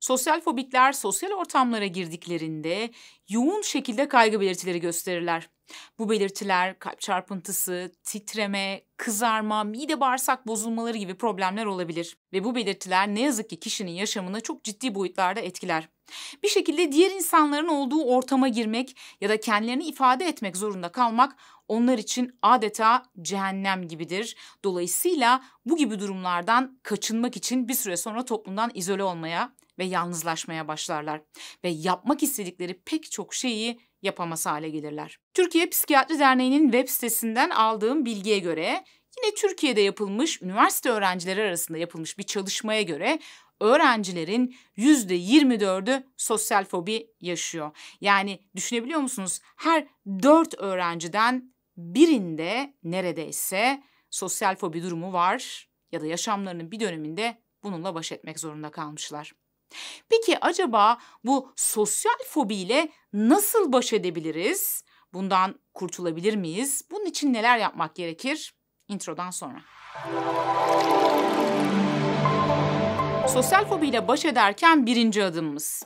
Sosyal fobikler sosyal ortamlara girdiklerinde yoğun şekilde kaygı belirtileri gösterirler. Bu belirtiler kalp çarpıntısı, titreme, kızarma, mide bağırsak bozulmaları gibi problemler olabilir. Ve bu belirtiler ne yazık ki kişinin yaşamını çok ciddi boyutlarda etkiler. Bir şekilde diğer insanların olduğu ortama girmek ya da kendilerini ifade etmek zorunda kalmak onlar için adeta cehennem gibidir. Dolayısıyla bu gibi durumlardan kaçınmak için bir süre sonra toplumdan izole olmaya ve yalnızlaşmaya başlarlar. Ve yapmak istedikleri pek çok şeyi yapamaz hale gelirler. Türkiye Psikiyatri Derneği'nin web sitesinden aldığım bilgiye göre yine Türkiye'de yapılmış, üniversite öğrencileri arasında yapılmış bir çalışmaya göre öğrencilerin %24'ü sosyal fobi yaşıyor. Yani düşünebiliyor musunuz? Her 4 öğrenciden birinde neredeyse sosyal fobi durumu var ya da yaşamlarının bir döneminde bununla baş etmek zorunda kalmışlar. Peki acaba bu sosyal fobiyle nasıl baş edebiliriz? Bundan kurtulabilir miyiz? Bunun için neler yapmak gerekir? Introdan sonra. Sosyal fobiyle baş ederken birinci adımımız.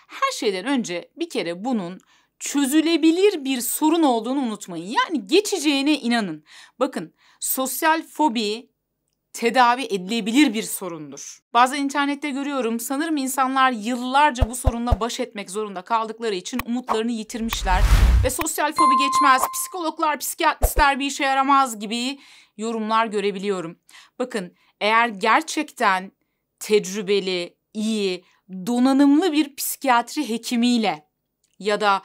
Her şeyden önce bir kere bunun çözülebilir bir sorun olduğunu unutmayın. Yani geçeceğine inanın. Bakın, sosyal fobi tedavi edilebilir bir sorundur. Bazen internette görüyorum, sanırım insanlar yıllarca bu sorunla baş etmek zorunda kaldıkları için umutlarını yitirmişler ve sosyal fobi geçmez, psikologlar, psikiyatristler bir işe yaramaz gibi yorumlar görebiliyorum. Bakın, eğer gerçekten tecrübeli, iyi, donanımlı bir psikiyatri hekimiyle ya da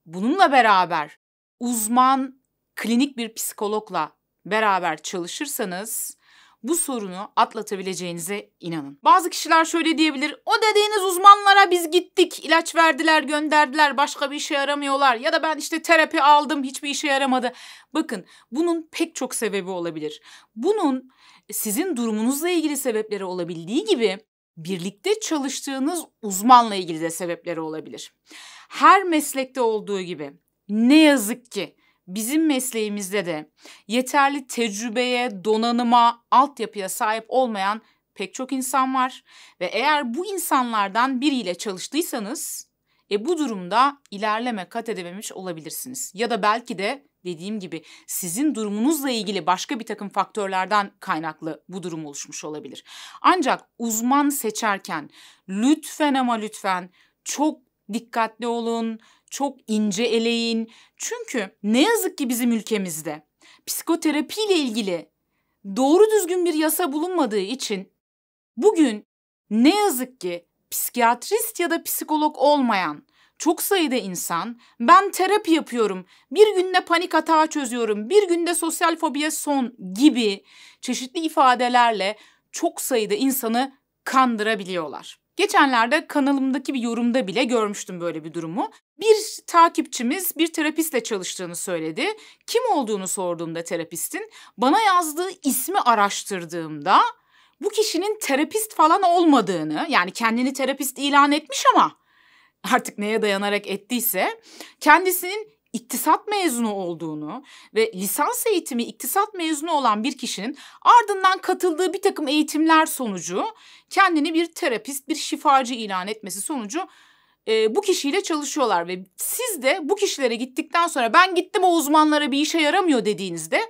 bununla beraber uzman klinik bir psikologla beraber çalışırsanız bu sorunu atlatabileceğinize inanın. Bazı kişiler şöyle diyebilir: o dediğiniz uzmanlara biz gittik, ilaç verdiler, gönderdiler, başka bir işe yaramıyorlar ya da ben işte terapi aldım, hiçbir işe yaramadı. Bakın, bunun pek çok sebebi olabilir. Bunun sizin durumunuzla ilgili sebepleri olabildiği gibi birlikte çalıştığınız uzmanla ilgili de sebepleri olabilir. Her meslekte olduğu gibi ne yazık ki bizim mesleğimizde de yeterli tecrübeye, donanıma, altyapıya sahip olmayan pek çok insan var. Ve eğer bu insanlardan biriyle çalıştıysanız bu durumda ilerleme kat edememiş olabilirsiniz. Ya da belki de dediğim gibi sizin durumunuzla ilgili başka bir takım faktörlerden kaynaklı bu durum oluşmuş olabilir. Ancak uzman seçerken lütfen ama lütfen çok dikkatli olun, çok ince eleyin. Çünkü ne yazık ki bizim ülkemizde psikoterapi ile ilgili doğru düzgün bir yasa bulunmadığı için bugün ne yazık ki psikiyatrist ya da psikolog olmayan çok sayıda insan ben terapi yapıyorum, bir günde panik atağı çözüyorum, bir günde sosyal fobiye son gibi çeşitli ifadelerle çok sayıda insanı kandırabiliyorlar. Geçenlerde kanalımdaki bir yorumda bile görmüştüm böyle bir durumu. Bir takipçimiz bir terapistle çalıştığını söyledi. Kim olduğunu sorduğumda terapistin, bana yazdığı ismi araştırdığımda bu kişinin terapist falan olmadığını, yani kendini terapist ilan etmiş ama artık neye dayanarak ettiyse kendisinin iktisat mezunu olduğunu ve lisans eğitimi iktisat mezunu olan bir kişinin ardından katıldığı bir takım eğitimler sonucu kendini bir terapist, bir şifacı ilan etmesi sonucu bu kişiyle çalışıyorlar ve siz de bu kişilere gittikten sonra ben gittim o uzmanlara bir işe yaramıyor dediğinizde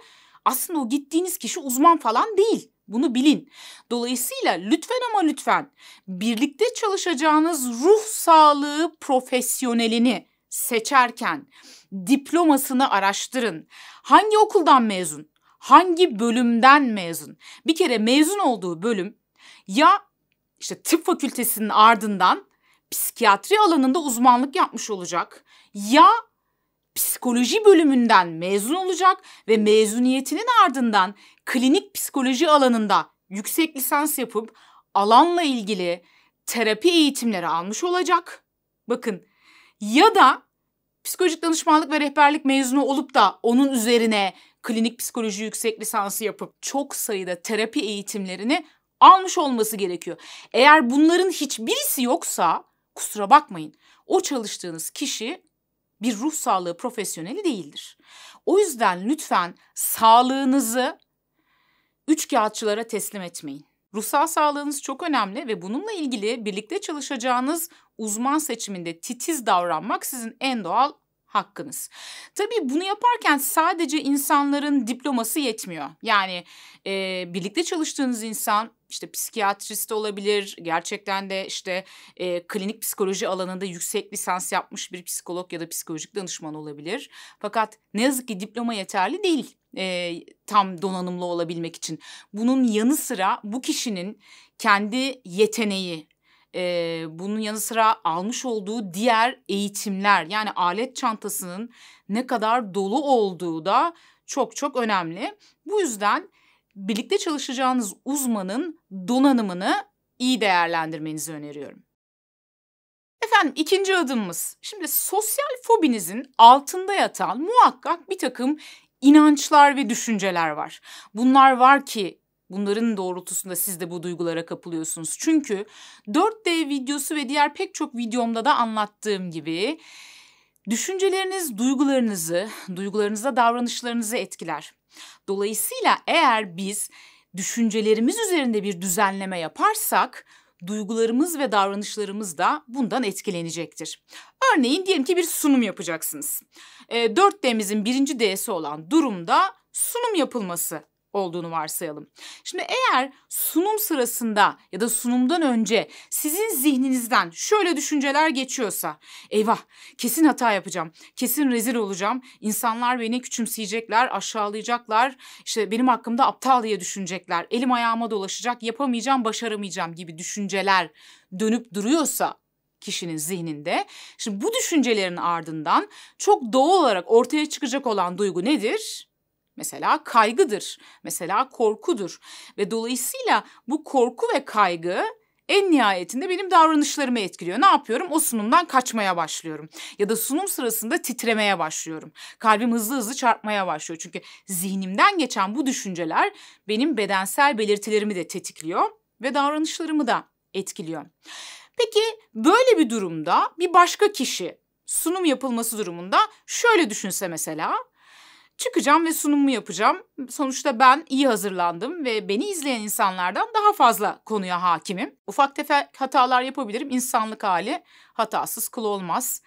aslında o gittiğiniz kişi uzman falan değil. Bunu bilin. Dolayısıyla lütfen ama lütfen birlikte çalışacağınız ruh sağlığı profesyonelini seçerken diplomasını araştırın. Hangi okuldan mezun? Hangi bölümden mezun? Bir kere mezun olduğu bölüm ya işte tıp fakültesinin ardından psikiyatri alanında uzmanlık yapmış olacak ya psikoloji bölümünden mezun olacak ve mezuniyetinin ardından klinik psikoloji alanında yüksek lisans yapıp alanla ilgili terapi eğitimleri almış olacak. Bakın, ya da psikolojik danışmanlık ve rehberlik mezunu olup da onun üzerine klinik psikoloji yüksek lisansı yapıp çok sayıda terapi eğitimlerini almış olması gerekiyor. Eğer bunların hiçbirisi yoksa kusura bakmayın, o çalıştığınız kişi bir ruh sağlığı profesyoneli değildir. O yüzden lütfen sağlığınızı üçkağıtçılara teslim etmeyin. Ruhsal sağlığınız çok önemli ve bununla ilgili birlikte çalışacağınız uzman seçiminde titiz davranmak sizin en doğal hakkınız. Tabii bunu yaparken sadece insanların diploması yetmiyor. Yani birlikte çalıştığınız insan işte psikiyatrist olabilir, gerçekten de işte klinik psikoloji alanında yüksek lisans yapmış bir psikolog ya da psikolojik danışman olabilir. Fakat ne yazık ki diploma yeterli değil tam donanımlı olabilmek için. Bunun yanı sıra bu kişinin kendi yeteneği, bunun yanı sıra almış olduğu diğer eğitimler, yani alet çantasının ne kadar dolu olduğu da çok çok önemli. Bu yüzden birlikte çalışacağınız uzmanın donanımını iyi değerlendirmenizi öneriyorum. Efendim, ikinci adımımız. Şimdi sosyal fobinizin altında yatan muhakkak bir takım inançlar ve düşünceler var. Bunlar var ki bunların doğrultusunda siz de bu duygulara kapılıyorsunuz. Çünkü 4D videosu ve diğer pek çok videomda da anlattığım gibi düşünceleriniz duygularınıza davranışlarınızı etkiler. Dolayısıyla eğer biz düşüncelerimiz üzerinde bir düzenleme yaparsak duygularımız ve davranışlarımız da bundan etkilenecektir. Örneğin diyelim ki bir sunum yapacaksınız. 4D'mizin birinci D'si olan durumda sunum yapılması olduğunu varsayalım. Şimdi eğer sunum sırasında ya da sunumdan önce sizin zihninizden şöyle düşünceler geçiyorsa, eyvah kesin hata yapacağım, kesin rezil olacağım, insanlar beni küçümseyecekler, aşağılayacaklar, işte benim hakkımda aptal diye düşünecekler, elim ayağıma dolaşacak, yapamayacağım, başaramayacağım gibi düşünceler dönüp duruyorsa kişinin zihninde, şimdi bu düşüncelerin ardından çok doğal olarak ortaya çıkacak olan duygu nedir? Mesela kaygıdır, mesela korkudur ve dolayısıyla bu korku ve kaygı en nihayetinde benim davranışlarımı etkiliyor. Ne yapıyorum? O sunumdan kaçmaya başlıyorum ya da sunum sırasında titremeye başlıyorum. Kalbim hızlı hızlı çarpmaya başlıyor çünkü zihnimden geçen bu düşünceler benim bedensel belirtilerimi de tetikliyor ve davranışlarımı da etkiliyor. Peki böyle bir durumda bir başka kişi sunum yapılması durumunda şöyle düşünse mesela: çıkacağım ve sunumumu yapacağım. Sonuçta ben iyi hazırlandım ve beni izleyen insanlardan daha fazla konuya hakimim. Ufak tefek hatalar yapabilirim. İnsanlık hali, hatasız kul olmaz.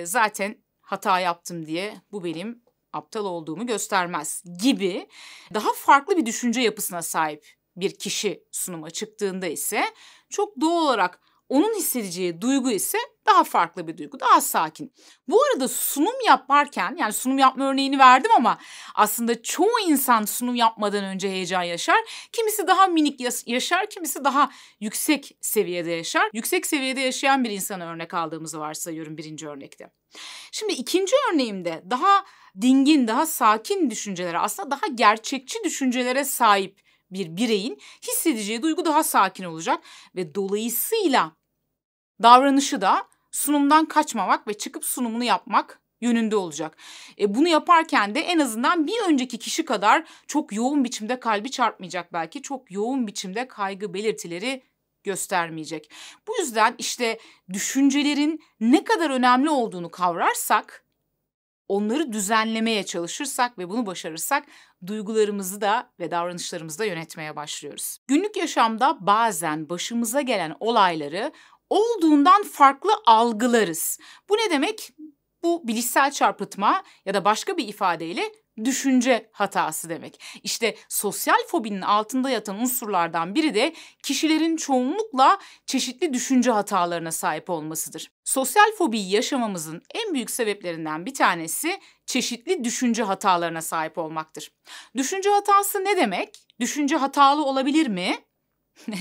Zaten hata yaptım diye bu benim aptal olduğumu göstermez gibi daha farklı bir düşünce yapısına sahip bir kişi sunuma çıktığında ise çok doğal olarak onun hissedeceği duygu ise daha farklı bir duygu, daha sakin. Bu arada sunum yaparken, yani sunum yapma örneğini verdim ama aslında çoğu insan sunum yapmadan önce heyecan yaşar. Kimisi daha minik yaşar, kimisi daha yüksek seviyede yaşar. Yüksek seviyede yaşayan bir insana örnek aldığımızı varsayıyorum birinci örnekte. Şimdi ikinci örneğimde daha dingin, daha sakin düşüncelere, aslında daha gerçekçi düşüncelere sahip bir bireyin hissedeceği duygu daha sakin olacak ve dolayısıyla davranışı da sunumdan kaçmamak ve çıkıp sunumunu yapmak yönünde olacak. Bunu yaparken de en azından bir önceki kişi kadar çok yoğun biçimde kalbi çarpmayacak belki, çok yoğun biçimde kaygı belirtileri göstermeyecek. Bu yüzden işte düşüncelerin ne kadar önemli olduğunu kavrarsak, onları düzenlemeye çalışırsak ve bunu başarırsak duygularımızı da ve davranışlarımızı da yönetmeye başlıyoruz. Günlük yaşamda bazen başımıza gelen olayları olduğundan farklı algılarız. Bu ne demek? Bu bilişsel çarpıtma ya da başka bir ifadeyle düşünce hatası demek. İşte sosyal fobinin altında yatan unsurlardan biri de kişilerin çoğunlukla çeşitli düşünce hatalarına sahip olmasıdır. Sosyal fobiyi yaşamamızın en büyük sebeplerinden bir tanesi çeşitli düşünce hatalarına sahip olmaktır. Düşünce hatası ne demek? Düşünce hatalı olabilir mi?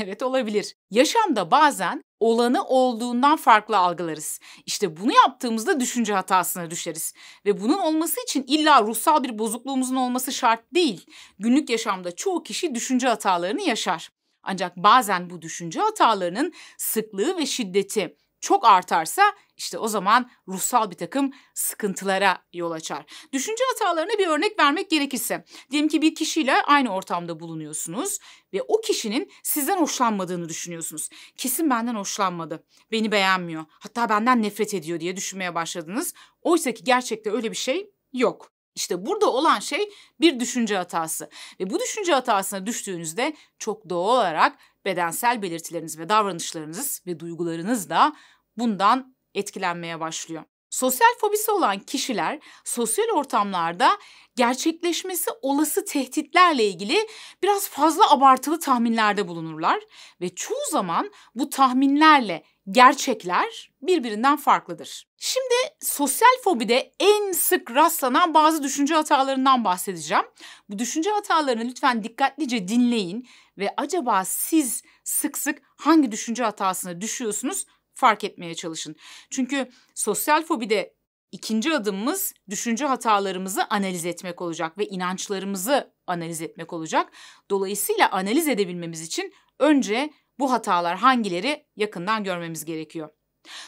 Evet, olabilir. Yaşamda bazen olanı olduğundan farklı algılarız. İşte bunu yaptığımızda düşünce hatasına düşeriz. Ve bunun olması için illa ruhsal bir bozukluğumuzun olması şart değil. Günlük yaşamda çoğu kişi düşünce hatalarını yaşar. Ancak bazen bu düşünce hatalarının sıklığı ve şiddeti çok artarsa işte o zaman ruhsal bir takım sıkıntılara yol açar. Düşünce hatalarına bir örnek vermek gerekirse, diyelim ki bir kişiyle aynı ortamda bulunuyorsunuz ve o kişinin sizden hoşlanmadığını düşünüyorsunuz. Kesin benden hoşlanmadı, beni beğenmiyor, hatta benden nefret ediyor diye düşünmeye başladınız. Oysa ki gerçekte öyle bir şey yok. İşte burada olan şey bir düşünce hatası ve bu düşünce hatasına düştüğünüzde çok doğal olarak bedensel belirtileriniz ve davranışlarınız ve duygularınız da bundan etkilenmeye başlıyor. Sosyal fobisi olan kişiler sosyal ortamlarda gerçekleşmesi olası tehditlerle ilgili biraz fazla abartılı tahminlerde bulunurlar ve çoğu zaman bu tahminlerle gerçekler birbirinden farklıdır. Şimdi sosyal fobide en sık rastlanan bazı düşünce hatalarından bahsedeceğim. Bu düşünce hatalarını lütfen dikkatlice dinleyin ve acaba siz sık sık hangi düşünce hatasına düşüyorsunuz fark etmeye çalışın. Çünkü sosyal fobide ikinci adımımız düşünce hatalarımızı analiz etmek olacak ve inançlarımızı analiz etmek olacak. Dolayısıyla analiz edebilmemiz için önce bu hatalar hangileri yakından görmemiz gerekiyor.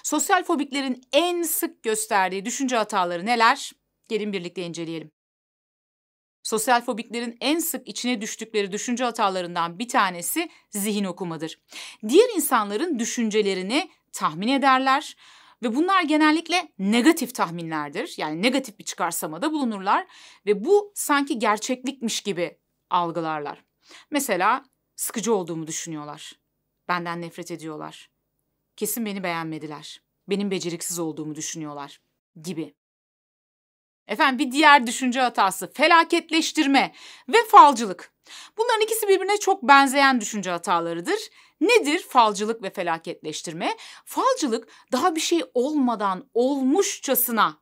Sosyal fobiklerin en sık gösterdiği düşünce hataları neler? Gelin birlikte inceleyelim. Sosyal fobiklerin en sık içine düştükleri düşünce hatalarından bir tanesi zihin okumadır. Diğer insanların düşüncelerini tahmin ederler ve bunlar genellikle negatif tahminlerdir. Yani negatif bir çıkarsamada bulunurlar ve bu sanki gerçeklikmiş gibi algılarlar. Mesela sıkıcı olduğumu düşünüyorlar. Benden nefret ediyorlar. Kesin beni beğenmediler. Benim beceriksiz olduğumu düşünüyorlar gibi. Efendim bir diğer düşünce hatası felaketleştirme ve falcılık. Bunların ikisi birbirine çok benzeyen düşünce hatalarıdır. Nedir falcılık ve felaketleştirme? Falcılık daha bir şey olmadan olmuşçasına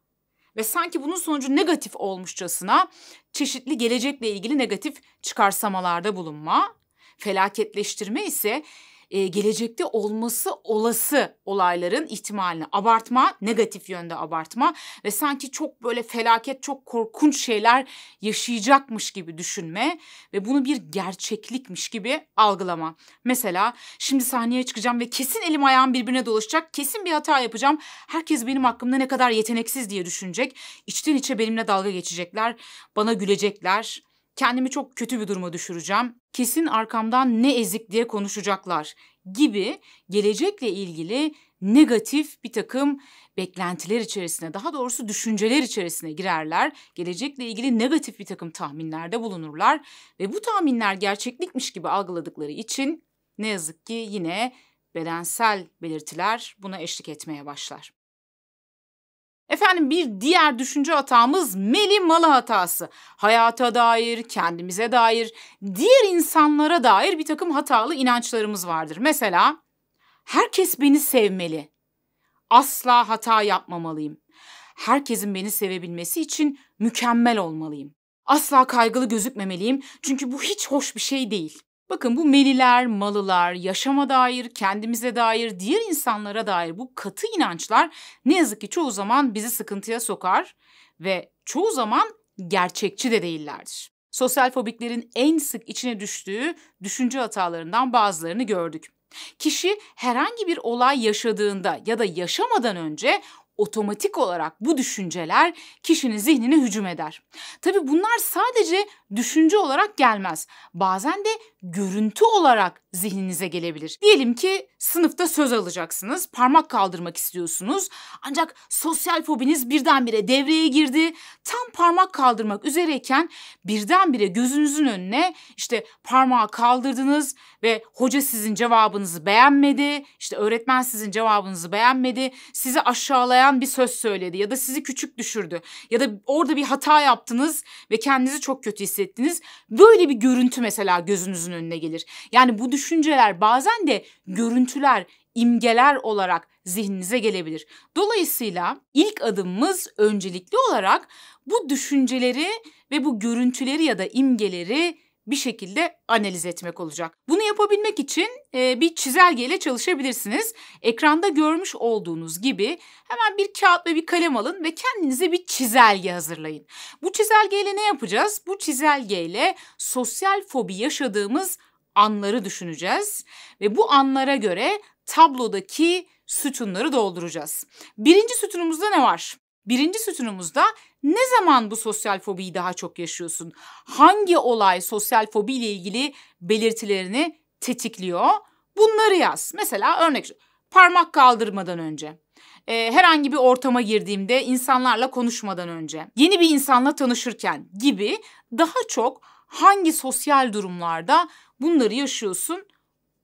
ve sanki bunun sonucu negatif olmuşçasına çeşitli gelecekle ilgili negatif çıkarsamalarda bulunma. Felaketleştirme ise gelecekte olması olası olayların ihtimalini abartma, negatif yönde abartma ve sanki çok böyle felaket, çok korkunç şeyler yaşayacakmış gibi düşünme ve bunu bir gerçeklikmiş gibi algılama. Mesela şimdi sahneye çıkacağım ve kesin elim ayağım birbirine dolaşacak, kesin bir hata yapacağım. Herkes benim hakkımda ne kadar yeteneksiz diye düşünecek. İçten içe benimle dalga geçecekler, bana gülecekler. Kendimi çok kötü bir duruma düşüreceğim. Kesin arkamdan ne ezik diye konuşacaklar gibi gelecekle ilgili negatif bir takım beklentiler içerisine, daha doğrusu düşünceler içerisine girerler. Gelecekle ilgili negatif bir takım tahminlerde bulunurlar ve bu tahminler gerçeklikmiş gibi algıladıkları için ne yazık ki yine bedensel belirtiler buna eşlik etmeye başlar. Efendim bir diğer düşünce hatamız meli malı hatası. Hayata dair, kendimize dair, diğer insanlara dair bir takım hatalı inançlarımız vardır. Mesela herkes beni sevmeli. Asla hata yapmamalıyım. Herkesin beni sevebilmesi için mükemmel olmalıyım. Asla kaygılı gözükmemeliyim çünkü bu hiç hoş bir şey değil. Bakın bu meliler, malılar, yaşama dair, kendimize dair, diğer insanlara dair bu katı inançlar ne yazık ki çoğu zaman bizi sıkıntıya sokar ve çoğu zaman gerçekçi de değillerdir. Sosyal fobiklerin en sık içine düştüğü düşünce hatalarından bazılarını gördük. Kişi herhangi bir olay yaşadığında ya da yaşamadan önce otomatik olarak bu düşünceler kişinin zihnine hücum eder. Tabii bunlar sadece düşünce olarak gelmez. Bazen de görüntü olarak zihninize gelebilir. Diyelim ki sınıfta söz alacaksınız, parmak kaldırmak istiyorsunuz. Ancak sosyal fobiniz birdenbire devreye girdi. Tam parmak kaldırmak üzereyken birdenbire gözünüzün önüne işte parmağı kaldırdınız ve hoca sizin cevabınızı beğenmedi. İşte öğretmen sizin cevabınızı beğenmedi. Sizi aşağılayan bir söz söyledi ya da sizi küçük düşürdü. Ya da orada bir hata yaptınız ve kendinizi çok kötü hissettiniz. Böyle bir görüntü mesela gözünüzün önüne gelir. Yani bu düşünceler bazen de görüntüler, imgeler olarak zihninize gelebilir. Dolayısıyla ilk adımımız öncelikli olarak bu düşünceleri ve bu görüntüleri ya da imgeleri bir şekilde analiz etmek olacak. Bunu yapabilmek için bir çizelgeyle çalışabilirsiniz. Ekranda görmüş olduğunuz gibi hemen bir kağıt ve bir kalem alın ve kendinize bir çizelge hazırlayın. Bu çizelgeyle ne yapacağız? Bu çizelgeyle sosyal fobi yaşadığımız anları düşüneceğiz ve bu anlara göre tablodaki sütunları dolduracağız. Birinci sütunumuzda ne var? Birinci sütunumuzda ne zaman bu sosyal fobiyi daha çok yaşıyorsun? Hangi olay sosyal fobi ile ilgili belirtilerini tetikliyor? Bunları yaz. Mesela örnek parmak kaldırmadan önce. herhangi bir ortama girdiğimde, insanlarla konuşmadan önce, yeni bir insanla tanışırken gibi daha çok hangi sosyal durumlarda bunları yaşıyorsun?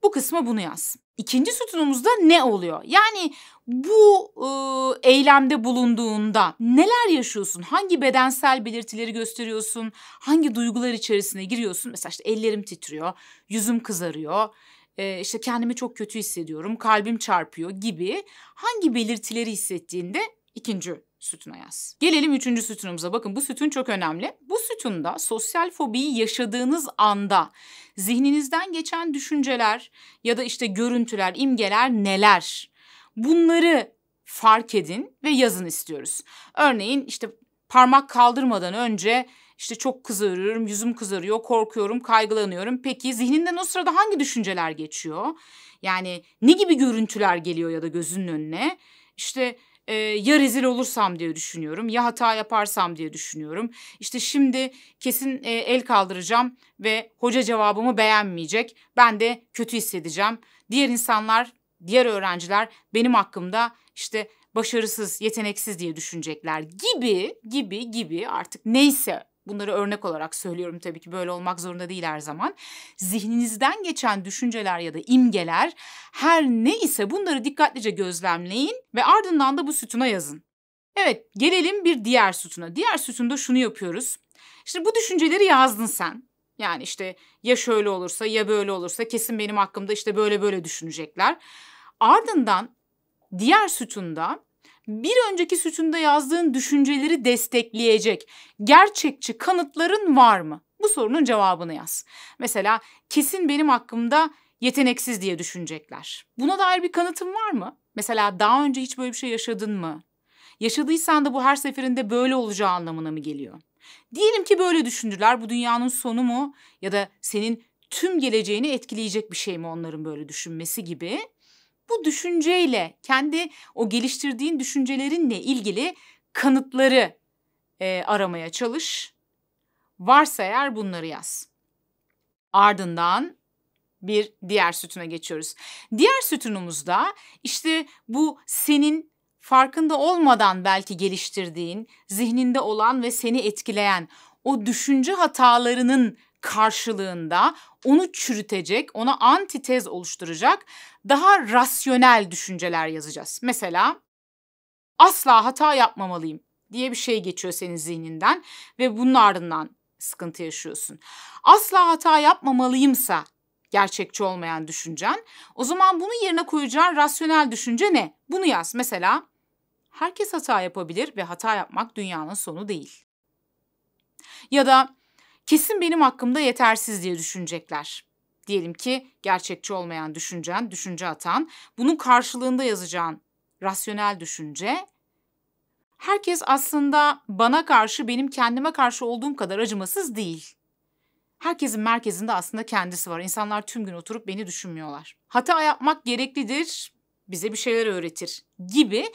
Bu kısma bunu yaz. İkinci sütunumuzda ne oluyor? Yani bu eylemde bulunduğunda neler yaşıyorsun? Hangi bedensel belirtileri gösteriyorsun? Hangi duygular içerisine giriyorsun? Mesela işte ellerim titriyor, yüzüm kızarıyor, işte kendimi çok kötü hissediyorum, kalbim çarpıyor gibi hangi belirtileri hissettiğinde ikinci sütuna yaz. Gelelim üçüncü sütunumuza. Bakın bu sütun çok önemli. Bu sütunda sosyal fobiyi yaşadığınız anda zihninizden geçen düşünceler ya da işte görüntüler, imgeler neler? Bunları fark edin ve yazın istiyoruz. Örneğin işte parmak kaldırmadan önce işte çok kızarıyorum, yüzüm kızarıyor, korkuyorum, kaygılanıyorum. Peki zihninden o sırada hangi düşünceler geçiyor? Yani ne gibi görüntüler geliyor ya da gözünün önüne? İşte ya rezil olursam diye düşünüyorum, ya hata yaparsam diye düşünüyorum. İşte şimdi kesin el kaldıracağım ve hoca cevabımı beğenmeyecek. Ben de kötü hissedeceğim. Diğer insanlar, diğer öğrenciler benim hakkımda işte başarısız, yeteneksiz diye düşünecekler gibi artık neyse. Bunları örnek olarak söylüyorum, tabii ki böyle olmak zorunda değil her zaman. Zihninizden geçen düşünceler ya da imgeler her ne ise bunları dikkatlice gözlemleyin ve ardından da bu sütuna yazın. Evet, gelelim bir diğer sütuna. Diğer sütunda şunu yapıyoruz. İşte bu düşünceleri yazdın sen. Yani işte ya şöyle olursa ya böyle olursa kesin benim hakkımda işte böyle düşünecekler. Ardından diğer sütunda bir önceki sütunda yazdığın düşünceleri destekleyecek gerçekçi kanıtların var mı? Bu sorunun cevabını yaz. Mesela kesin benim hakkımda yeteneksiz diye düşünecekler. Buna dair bir kanıtın var mı? Mesela daha önce hiç böyle bir şey yaşadın mı? Yaşadıysan da bu her seferinde böyle olacağı anlamına mı geliyor? Diyelim ki böyle düşündüler, bu dünyanın sonu mu? Ya da senin tüm geleceğini etkileyecek bir şey mi onların böyle düşünmesi gibi? Bu düşünceyle, kendi o geliştirdiğin düşüncelerinle ilgili kanıtları aramaya çalış. Varsa eğer bunları yaz. Ardından bir diğer sütuna geçiyoruz. Diğer sütunumuzda işte bu senin farkında olmadan belki geliştirdiğin, zihninde olan ve seni etkileyen o düşünce hatalarının karşılığında onu çürütecek, ona antitez oluşturacak daha rasyonel düşünceler yazacağız. Mesela asla hata yapmamalıyım diye bir şey geçiyor senin zihninden ve bunun ardından sıkıntı yaşıyorsun. Asla hata yapmamalıyımsa gerçekçi olmayan düşüncen, o zaman bunu yerine koyacağın rasyonel düşünce ne? Bunu yaz. Mesela herkes hata yapabilir ve hata yapmak dünyanın sonu değil. Ya da kesin benim hakkımda yetersiz diye düşünecekler. Diyelim ki gerçekçi olmayan düşüncen, düşünce hatan. Bunun karşılığında yazacağın rasyonel düşünce, herkes aslında bana karşı, benim kendime karşı olduğum kadar acımasız değil. Herkesin merkezinde aslında kendisi var. İnsanlar tüm gün oturup beni düşünmüyorlar. Hata yapmak gereklidir, bize bir şeyler öğretir gibi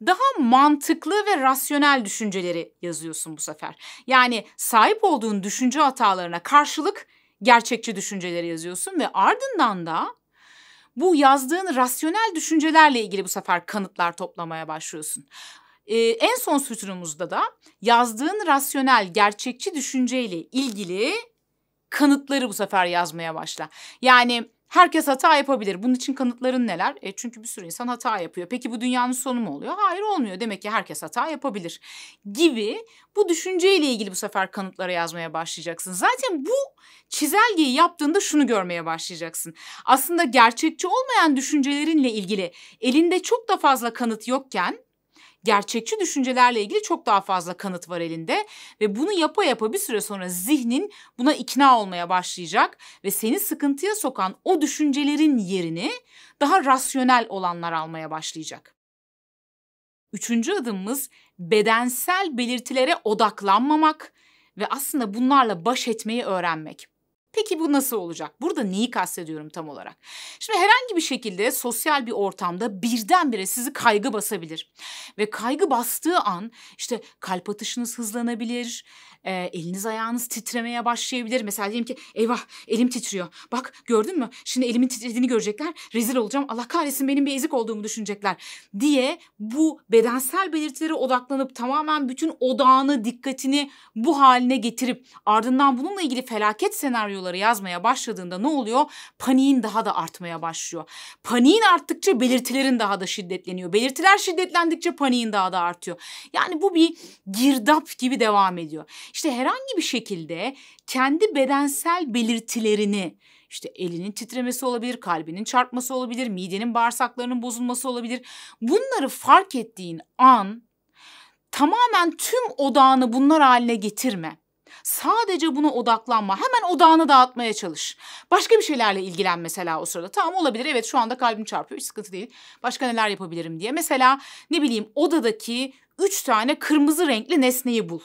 daha mantıklı ve rasyonel düşünceleri yazıyorsun bu sefer. Yani sahip olduğun düşünce hatalarına karşılık gerçekçi düşünceleri yazıyorsun ve ardından da bu yazdığın rasyonel düşüncelerle ilgili bu sefer kanıtlar toplamaya başlıyorsun. En son sütunumuzda da yazdığın rasyonel, gerçekçi düşünceyle ilgili kanıtları bu sefer yazmaya başla. Yani herkes hata yapabilir. Bunun için kanıtların neler? Çünkü bir sürü insan hata yapıyor. Peki bu dünyanın sonu mu oluyor? Hayır, olmuyor. Demek ki herkes hata yapabilir gibi bu düşünceyle ilgili bu sefer kanıtlara yazmaya başlayacaksın. Zaten bu çizelgeyi yaptığında şunu görmeye başlayacaksın. Aslında gerçekçi olmayan düşüncelerinle ilgili elinde çok da fazla kanıt yokken gerçekçi düşüncelerle ilgili çok daha fazla kanıt var elinde ve bunu yapa yapa bir süre sonra zihnin buna ikna olmaya başlayacak ve seni sıkıntıya sokan o düşüncelerin yerini daha rasyonel olanlar almaya başlayacak. Üçüncü adımımız bedensel belirtilere odaklanmamak ve aslında bunlarla baş etmeyi öğrenmek. Peki bu nasıl olacak? Burada neyi kastediyorum tam olarak? Şimdi herhangi bir şekilde sosyal bir ortamda birdenbire sizi kaygı basabilir. Ve kaygı bastığı an işte kalp atışınız hızlanabilir, eliniz ayağınız titremeye başlayabilir. Mesela diyelim ki eyvah elim titriyor. Bak gördün mü? Şimdi elimin titrediğini görecekler. Rezil olacağım. Allah kahretsin benim bir ezik olduğumu düşünecekler diye bu bedensel belirtilere odaklanıp tamamen bütün odağını, dikkatini bu haline getirip ardından bununla ilgili felaket senaryoları yazmaya başladığında ne oluyor? Paniğin daha da artmaya başlıyor. Paniğin arttıkça belirtilerin daha da şiddetleniyor. Belirtiler şiddetlendikçe paniğin daha da artıyor. Yani bu bir girdap gibi devam ediyor. İşte herhangi bir şekilde kendi bedensel belirtilerini, işte elinin titremesi olabilir, kalbinin çarpması olabilir, midenin bağırsaklarının bozulması olabilir. Bunları fark ettiğin an tamamen tüm odağını bunlar haline getirme. Sadece buna odaklanma. Hemen odağını dağıtmaya çalış. Başka bir şeylerle ilgilen mesela o sırada. Tamam olabilir, evet şu anda kalbim çarpıyor, hiç sıkıntı değil. Başka neler yapabilirim diye. Mesela ne bileyim odadaki 3 tane kırmızı renkli nesneyi bul.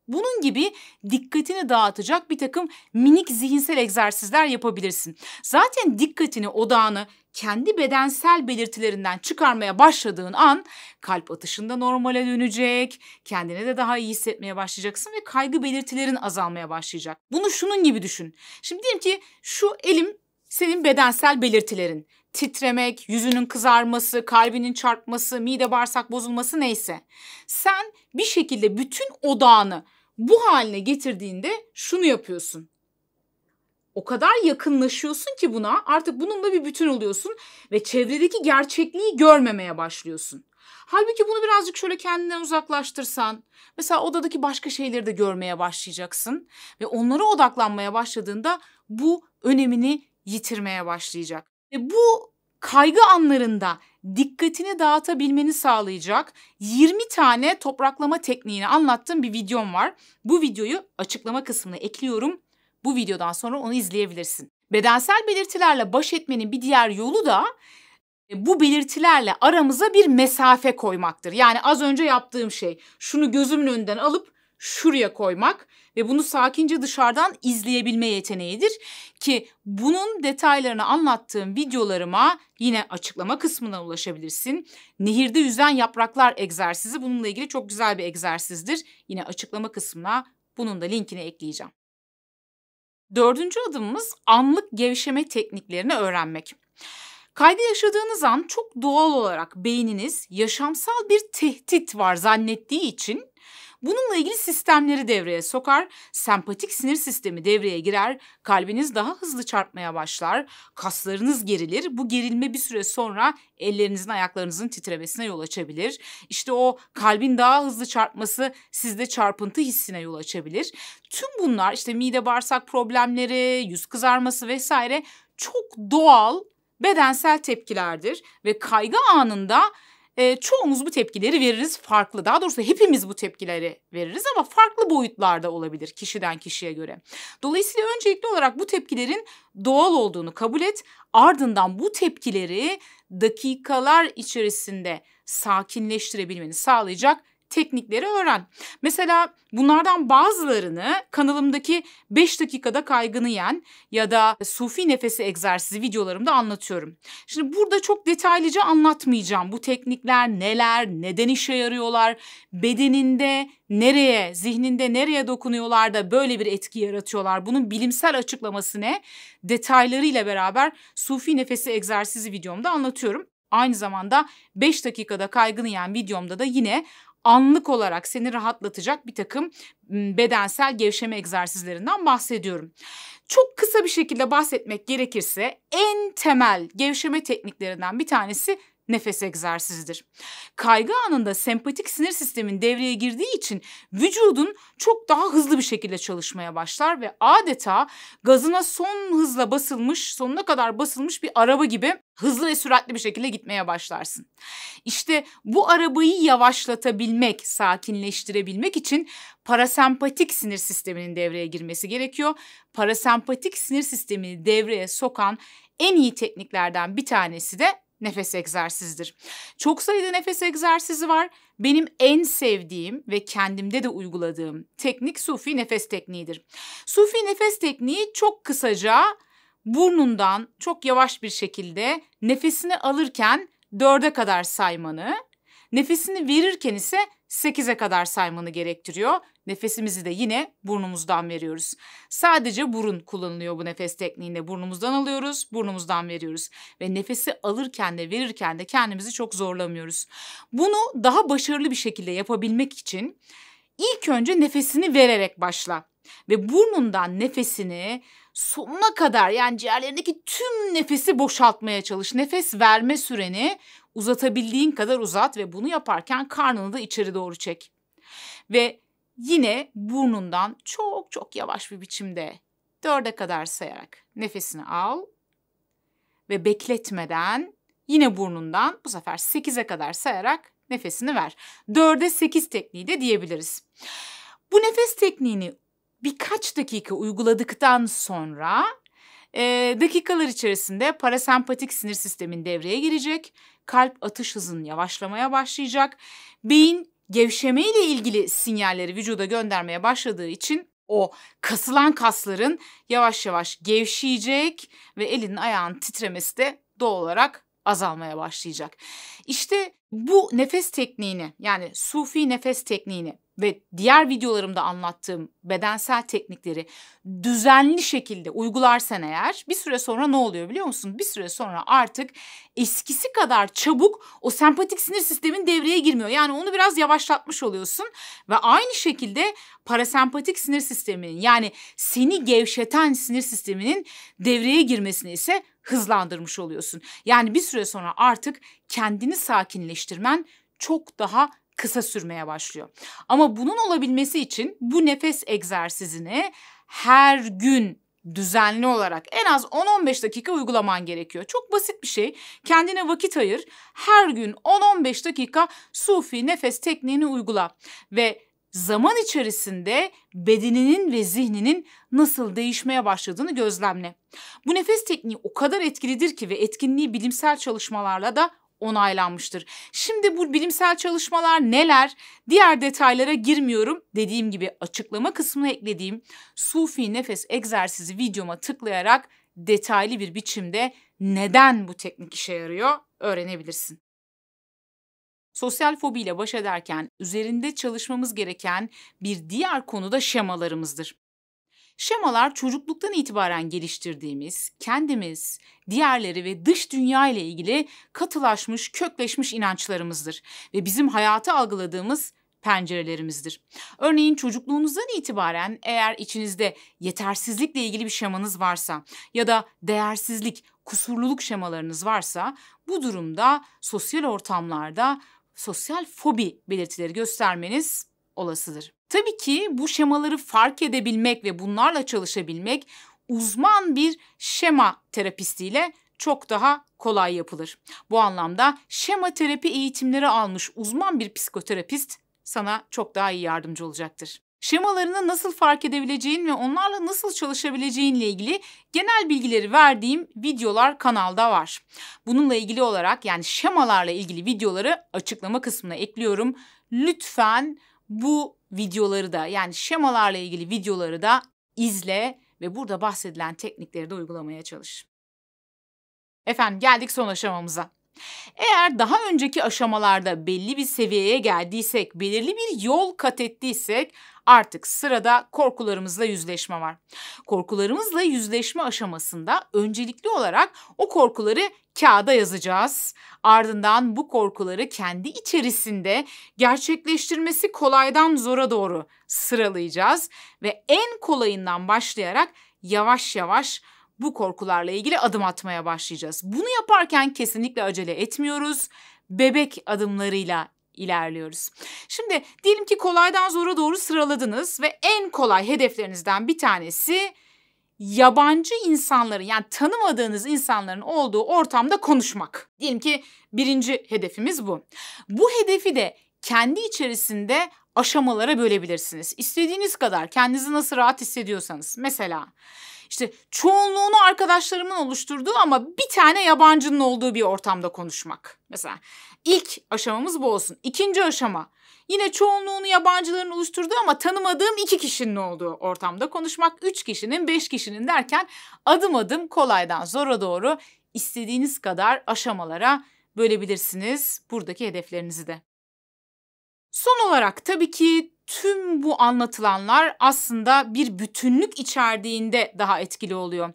Bunun gibi dikkatini dağıtacak bir takım minik zihinsel egzersizler yapabilirsin. Zaten dikkatini, odağını kendi bedensel belirtilerinden çıkarmaya başladığın an kalp atışın da normale dönecek, kendine de daha iyi hissetmeye başlayacaksın ve kaygı belirtilerin azalmaya başlayacak. Bunu şunun gibi düşün. Şimdi diyelim ki şu elim senin bedensel belirtilerin. Titremek, yüzünün kızarması, kalbinin çarpması, mide bağırsak bozulması neyse. Sen bir şekilde bütün odağını bu haline getirdiğinde şunu yapıyorsun. O kadar yakınlaşıyorsun ki buna, artık bununla bir bütün oluyorsun ve çevredeki gerçekliği görmemeye başlıyorsun. Halbuki bunu birazcık şöyle kendinden uzaklaştırsan, mesela odadaki başka şeyleri de görmeye başlayacaksın ve onlara odaklanmaya başladığında bu önemini yitirmeye başlayacak. Ve bu kaygı anlarında dikkatini dağıtabilmeni sağlayacak 20 tane topraklama tekniğini anlattığım bir videom var. Bu videoyu açıklama kısmına ekliyorum. Bu videodan sonra onu izleyebilirsin. Bedensel belirtilerle baş etmenin bir diğer yolu da bu belirtilerle aramıza bir mesafe koymaktır. Yani az önce yaptığım şey, şunu gözümün önünden alıp şuraya koymak ve bunu sakince dışarıdan izleyebilme yeteneğidir. Ki bunun detaylarını anlattığım videolarıma yine açıklama kısmına ulaşabilirsin. Nehirde yüzen yapraklar egzersizi bununla ilgili çok güzel bir egzersizdir. Yine açıklama kısmına bunun da linkini ekleyeceğim. 4. adımımız anlık gevşeme tekniklerini öğrenmek. Kaygı yaşadığınız an çok doğal olarak beyniniz yaşamsal bir tehdit var zannettiği için bununla ilgili sistemleri devreye sokar, sempatik sinir sistemi devreye girer, kalbiniz daha hızlı çarpmaya başlar, kaslarınız gerilir. Bu gerilme bir süre sonra ellerinizin, ayaklarınızın titremesine yol açabilir. İşte o kalbin daha hızlı çarpması sizde çarpıntı hissine yol açabilir. Tüm bunlar işte mide bağırsak problemleri, yüz kızarması vesaire çok doğal bedensel tepkilerdir ve kaygı anında çoğumuz bu tepkileri veririz farklı. Daha doğrusu hepimiz bu tepkileri veririz ama farklı boyutlarda olabilir kişiden kişiye göre. Dolayısıyla öncelikli olarak bu tepkilerin doğal olduğunu kabul et. Ardından bu tepkileri dakikalar içerisinde sakinleştirebilmeni sağlayacak teknikleri öğren. Mesela bunlardan bazılarını kanalımdaki 5 dakikada kaygını yen ya da Sufi nefesi egzersizi videolarımda anlatıyorum. Şimdi burada çok detaylıca anlatmayacağım. Bu teknikler neler, neden işe yarıyorlar, bedeninde nereye, zihninde nereye dokunuyorlar da böyle bir etki yaratıyorlar. Bunun bilimsel açıklaması ne? Detaylarıyla beraber Sufi nefesi egzersizi videomda anlatıyorum. Aynı zamanda 5 dakikada kaygını yen videomda da yine anlık olarak seni rahatlatacak bir takım bedensel gevşeme egzersizlerinden bahsediyorum. Çok kısa bir şekilde bahsetmek gerekirse en temel gevşeme tekniklerinden bir tanesi nefes egzersizidir. Kaygı anında sempatik sinir sistemin devreye girdiği için vücudun çok daha hızlı bir şekilde çalışmaya başlar ve adeta gazına sonuna kadar basılmış bir araba gibi hızlı ve süratli bir şekilde gitmeye başlarsın. İşte bu arabayı yavaşlatabilmek, sakinleştirebilmek için parasempatik sinir sisteminin devreye girmesi gerekiyor. Parasempatik sinir sistemini devreye sokan en iyi tekniklerden bir tanesi de nefes egzersizidir. Çok sayıda nefes egzersizi var. Benim en sevdiğim ve kendimde de uyguladığım teknik Sufi nefes tekniğidir. Sufi nefes tekniği çok kısaca burnundan çok yavaş bir şekilde nefesini alırken 4'e kadar saymanı, nefesini verirken ise 8'e kadar saymanı gerektiriyor. Nefesimizi de yine burnumuzdan veriyoruz. Sadece burun kullanılıyor bu nefes tekniğinde. Burnumuzdan alıyoruz, burnumuzdan veriyoruz. Ve nefesi alırken de verirken de kendimizi çok zorlamıyoruz. Bunu daha başarılı bir şekilde yapabilmek için ilk önce nefesini vererek başla. Ve burnundan nefesini sonuna kadar, yani ciğerlerindeki tüm nefesi boşaltmaya çalış. Nefes verme süreni uzatabildiğin kadar uzat ve bunu yaparken karnını da içeri doğru çek. Ve yine burnundan çok çok yavaş bir biçimde 4'e kadar sayarak nefesini al ve bekletmeden yine burnundan bu sefer 8'e kadar sayarak nefesini ver. 4'e 8 tekniği de diyebiliriz. Bu nefes tekniğini birkaç dakika uyguladıktan sonra dakikalar içerisinde parasempatik sinir sistemin devreye girecek. Kalp atış hızının yavaşlamaya başlayacak. Beyin gevşeme ile ilgili sinyalleri vücuda göndermeye başladığı için o kasılan kasların yavaş yavaş gevşeyecek ve elinin ayağının titremesi de doğal olarak azalmaya başlayacak. İşte bu nefes tekniğini, yani Sufi nefes tekniğini ve diğer videolarımda anlattığım bedensel teknikleri düzenli şekilde uygularsan eğer bir süre sonra ne oluyor biliyor musun? Bir süre sonra artık eskisi kadar çabuk o sempatik sinir sistemin devreye girmiyor. Yani onu biraz yavaşlatmış oluyorsun ve aynı şekilde parasempatik sinir sisteminin, yani seni gevşeten sinir sisteminin devreye girmesini ise hızlandırmış oluyorsun. Yani bir süre sonra artık kendini sakinleştirmen çok daha kısa sürmeye başlıyor. Ama bunun olabilmesi için bu nefes egzersizini her gün düzenli olarak en az 10-15 dakika uygulaman gerekiyor. Çok basit bir şey. Kendine vakit ayır. Her gün 10-15 dakika Sufi nefes tekniğini uygula ve zaman içerisinde bedeninin ve zihninin nasıl değişmeye başladığını gözlemle. Bu nefes tekniği o kadar etkilidir ki ve etkinliği bilimsel çalışmalarla da onaylanmıştır. Şimdi bu bilimsel çalışmalar neler? Diğer detaylara girmiyorum. Dediğim gibi açıklama kısmına eklediğim Sufi nefes egzersizi videoma tıklayarak detaylı bir biçimde neden bu teknik işe yarıyor öğrenebilirsin. Sosyal fobiyle baş ederken üzerinde çalışmamız gereken bir diğer konu da şemalarımızdır. Şemalar çocukluktan itibaren geliştirdiğimiz, kendimiz, diğerleri ve dış dünya ile ilgili katılaşmış, kökleşmiş inançlarımızdır ve bizim hayatı algıladığımız pencerelerimizdir. Örneğin çocukluğunuzdan itibaren eğer içinizde yetersizlikle ilgili bir şemanız varsa ya da değersizlik, kusurluluk şemalarınız varsa bu durumda sosyal ortamlarda sosyal fobi belirtileri göstermeniz olasıdır. Tabii ki bu şemaları fark edebilmek ve bunlarla çalışabilmek uzman bir şema terapistiyle çok daha kolay yapılır. Bu anlamda şema terapi eğitimleri almış uzman bir psikoterapist sana çok daha iyi yardımcı olacaktır. Şemalarını nasıl fark edebileceğin ve onlarla nasıl çalışabileceğinle ilgili genel bilgileri verdiğim videolar kanalda var. Bununla ilgili olarak, yani şemalarla ilgili videoları açıklama kısmına ekliyorum. Lütfen bu videoları da, yani şemalarla ilgili videoları da izle ve burada bahsedilen teknikleri de uygulamaya çalış. Efendim, geldik son aşamamıza. Eğer daha önceki aşamalarda belli bir seviyeye geldiysek, belirli bir yol kat ettiysek artık sırada korkularımızla yüzleşme var. Korkularımızla yüzleşme aşamasında öncelikli olarak o korkuları kağıda yazacağız. Ardından bu korkuları kendi içerisinde gerçekleştirmesi kolaydan zora doğru sıralayacağız ve en kolayından başlayarak yavaş yavaş bu korkularla ilgili adım atmaya başlayacağız. Bunu yaparken kesinlikle acele etmiyoruz. Bebek adımlarıyla ilerliyoruz. Şimdi diyelim ki kolaydan zora doğru sıraladınız ve en kolay hedeflerinizden bir tanesi yabancı insanların, yani tanımadığınız insanların olduğu ortamda konuşmak. Diyelim ki birinci hedefimiz bu. Bu hedefi de kendi içerisinde aşamalara bölebilirsiniz. İstediğiniz kadar kendinizi nasıl rahat hissediyorsanız. Mesela İşte çoğunluğunu arkadaşlarımın oluşturduğu ama bir tane yabancının olduğu bir ortamda konuşmak. Mesela ilk aşamamız bu olsun. İkinci aşama yine çoğunluğunu yabancıların oluşturduğu ama tanımadığım 2 kişinin olduğu ortamda konuşmak. 3 kişinin, 5 kişinin derken adım adım kolaydan zora doğru istediğiniz kadar aşamalara bölebilirsiniz buradaki hedeflerinizi de. Son olarak tabii ki tüm bu anlatılanlar aslında bir bütünlük içerdiğinde daha etkili oluyor.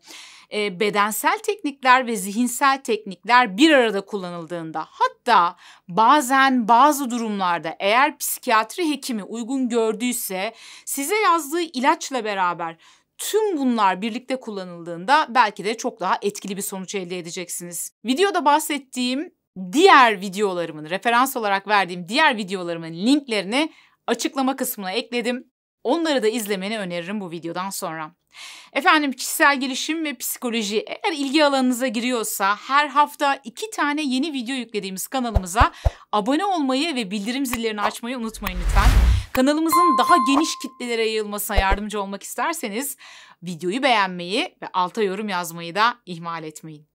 Bedensel teknikler ve zihinsel teknikler bir arada kullanıldığında, hatta bazen bazı durumlarda eğer psikiyatri hekimi uygun gördüyse size yazdığı ilaçla beraber tüm bunlar birlikte kullanıldığında belki de çok daha etkili bir sonuç elde edeceksiniz. Videoda bahsettiğim diğer videolarımın, referans olarak verdiğim diğer videolarımın linklerini açıklama kısmına ekledim. Onları da izlemeni öneririm bu videodan sonra. Efendim, kişisel gelişim ve psikoloji eğer ilgi alanınıza giriyorsa her hafta 2 tane yeni video yüklediğimiz kanalımıza abone olmayı ve bildirim zillerini açmayı unutmayın lütfen. Kanalımızın daha geniş kitlelere yayılmasına yardımcı olmak isterseniz videoyu beğenmeyi ve alta yorum yazmayı da ihmal etmeyin.